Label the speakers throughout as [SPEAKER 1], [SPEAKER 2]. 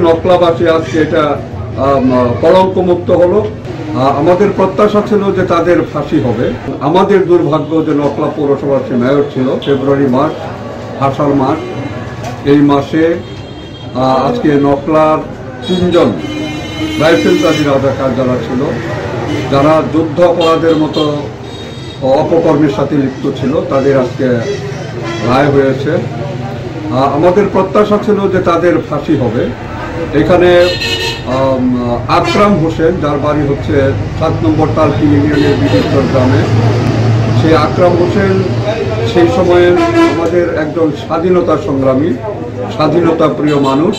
[SPEAKER 1] নকলাবাসী আজকে এটা কলঙ্ক মুক্ত হলো। আমাদের প্রত্যাশা ছিল যে তাদের ফাঁসি হবে। আমাদের দুর্ভাগ্য যে নকলা পৌরসভার যে মেয়র ছিল ফেব্রুয়ারি মাস, আষাঢ় মাস, এই মাসে আজকে নকলার 3 জন রাইফেলধারী রাজাকার যারা ছিল, যারা যুদ্ধ অপরাধের মতো অপকর্মের সাথে লিপ্ত ছিল, তাদের আজকে রায় হয়েছে। আমাদের প্রত্যাশা ছিল যে তাদের ফাঁসি হবে। এখানে আকরাম হোসেন, যার বাড়ি হচ্ছে 7 নম্বর তালকি ইউনিয়নের বিদেশ্বর গ্রামে, সেই আকরাম হোসেন সেই সময়ে আমাদের একজন স্বাধীনতা সংগ্রামী, স্বাধীনতা প্রিয় মানুষ।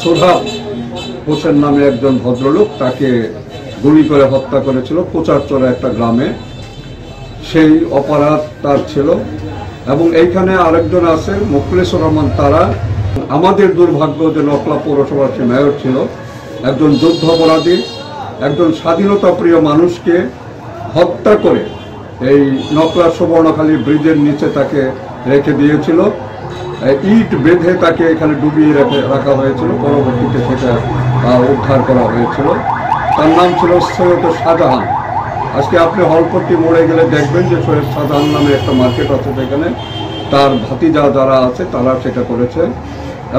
[SPEAKER 1] সোহাব হোসেন নামে একজন ভদ্রলোক তাকে গুলি করে হত্যা করেছিল কোচারচরে একটা গ্রামে। সেই অপরাধ তার ছিল। এবং এইখানে আরেকজন আছে মোখলেসুর রহমান তারা। আমাদের দুর্ভাগ্য যে নকলা পৌরসভার যে মেয়র ছিল একজন যুদ্ধ অপরাধী, একজন স্বাধীনতা প্রিয় মানুষকে হত্যা করে এই নকলা সুবর্ণখালী ব্রিজের নিচে তাকে রেখে দিয়েছিল। ইট বেঁধে তাকে এখানে ডুবিয়ে রাখা হয়েছিল। পরবর্তীতে সেটা উদ্ধার করা হয়েছিল। তার নাম ছিল সৈয়দ শাহজাহান। আজকে আপনি হলপট্টি মোড়ে গেলে দেখবেন যে সৈয়দ শাহজাহান নামে একটা মার্কেট আছে, সেখানে তার ভাতিজা যারা আছে তারা সেটা করেছে।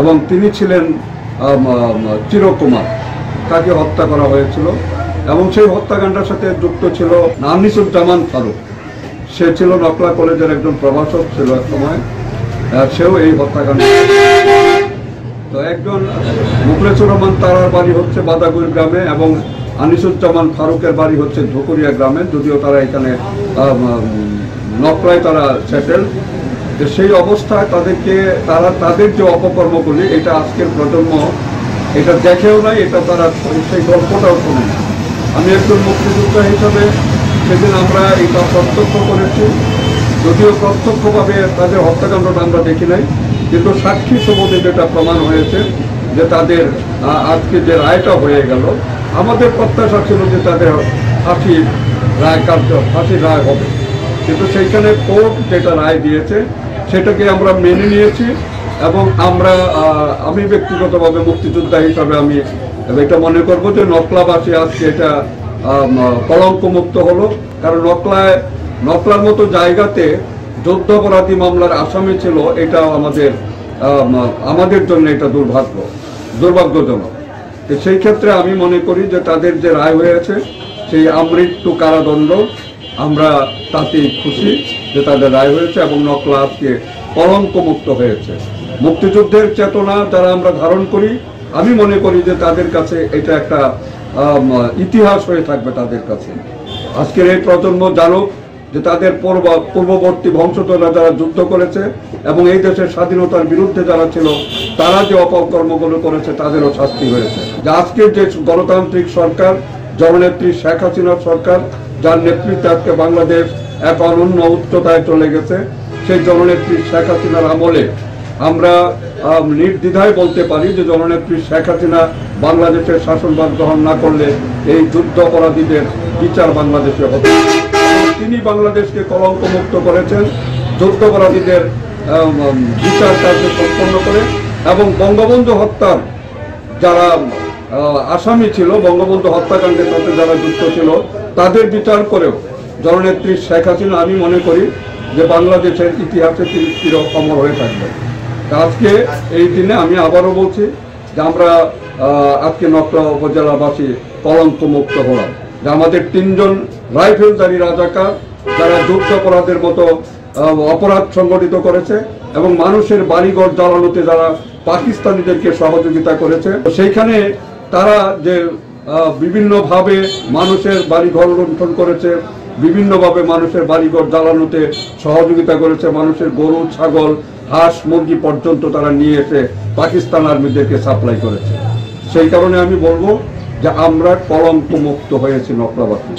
[SPEAKER 1] এবং তিনি ছিলেন চিরকুমার, তাকে হত্যা করা হয়েছিল। এবং সেই হত্যাকাণ্ডের সাথে যুক্ত ছিল আনিসুজ্জামান ফারুক। সে ছিল নকলা কলেজের একজন প্রভাষক ছিল এক সময়, সেও এই হত্যাকাণ্ড। তো একজন মোখলেসুর রহমান তারার বাড়ি হচ্ছে বাদাগুড়ি গ্রামে এবং আনিসুজ্জামান ফারুকের বাড়ি হচ্ছে ধুকুরিয়া গ্রামে, যদিও তারা এখানে নকলায় তারা সেটেল। সেই অবস্থায় তাদের যে অপকর্মগুলি, এটা আজকের প্রজন্ম এটা দেখেও নাই, এটা তারা সেই গল্পটাও শোনে না। আমি একজন মুক্তিযোদ্ধা হিসাবে সেদিন আমরা এটা প্রত্যক্ষ করেছি। যদিও প্রত্যক্ষভাবে তাদের হত্যাকাণ্ডটা আমরা দেখি নাই, কিন্তু সাক্ষী সবুজে যেটা প্রমাণ হয়েছে যে তাদের আজকে যে রায়টা হয়ে গেল, আমাদের প্রত্যাশা ছিল যে তাদের ফাঁসির রায় হবে। কিন্তু সেইখানে কোর্ট যেটা রায় দিয়েছে সেটাকে আমরা মেনে নিয়েছি। এবং আমি ব্যক্তিগতভাবে মুক্তিযোদ্ধা হিসাবে আমি এটা মনে করবো যে নকলাবাসী আজকে এটা কলঙ্কমুক্ত হলো। কারণ নকলার মতো জায়গাতে যুদ্ধাপরাধী মামলার আসামি ছিল, এটা আমাদের জন্য এটা দুর্ভাগ্যজনক। সেই ক্ষেত্রে আমি মনে করি যে তাদের যে রায় হয়েছে সেই আমৃত্যু কারাদণ্ড, আমরা তাতেই খুশি যে তাদের রায় হয়েছে এবং নকলা আজকে কলঙ্কমুক্ত হয়েছে। মুক্তিযুদ্ধের চেতনা যারা আমরা ধারণ করি, আমি মনে করি যে তাদের কাছে এটা একটা ইতিহাস হয়ে থাকবে তাদের কাছে। আজকের এই প্রজন্ম জানুক যে তাদের পূর্ববর্তী বংশধররা যারা যুদ্ধ করেছে এবং এই দেশের স্বাধীনতার বিরুদ্ধে যারা ছিল, তারা যে অপকর্মগুলো করেছে তাদেরও শাস্তি হয়েছে। যে আজকের যে গণতান্ত্রিক সরকার, জননেত্রী শেখ হাসিনার সরকার, যার নেতৃত্বে আজকে বাংলাদেশ এক অনন্য উচ্চতায় চলে গেছে, সেই জননেত্রী শেখ হাসিনার আমলে আমরা নির্দ্বিধায় বলতে পারি যে জননেত্রী শেখ হাসিনা বাংলাদেশের শাসনভার গ্রহণ না করলে এই যুদ্ধ অপরাধীদের বিচার বাংলাদেশে হতো। তিনি বাংলাদেশকে কলঙ্কমুক্ত করেছেন যুদ্ধাপরাধীদের বিচার কার্য সম্পন্ন করে। এবং বঙ্গবন্ধু হত্যার যারা আসামি ছিল, বঙ্গবন্ধু হত্যাকাণ্ডের সাথে যারা যুক্ত ছিল, তাদের বিচার করেও জননেত্রী শেখ হাসিনা আমি মনে করি যে বাংলাদেশের ইতিহাসে তিনি চির অমর হয়ে থাকবেন। আজকে এই দিনে আমি আবারও বলছি যে আমরা আজকে নকলা উপজেলাবাসী কলঙ্কমুক্ত হলাম, যে আমাদের 3 জন রাইফেলধারী রাজাকার যারা যুদ্ধাপরাধের মতো অপরাধ সংগঠিত করেছে এবং মানুষের বাড়িঘর জ্বালানোতে যারা পাকিস্তানিদেরকে সহযোগিতা করেছে, সেইখানে তারা যে বিভিন্নভাবে মানুষের বাড়িঘর লুণ্ঠন করেছে, বিভিন্নভাবে মানুষের বাড়িঘর জ্বালানোতে সহযোগিতা করেছে, মানুষের গরু, ছাগল, হাঁস, মুরগি পর্যন্ত তারা নিয়ে এসে পাকিস্তান আর্মিদেরকে সাপ্লাই করেছে। সেই কারণে আমি বলবো যে আমরা কলঙ্কমুক্ত হয়েছি নকলাবাসী।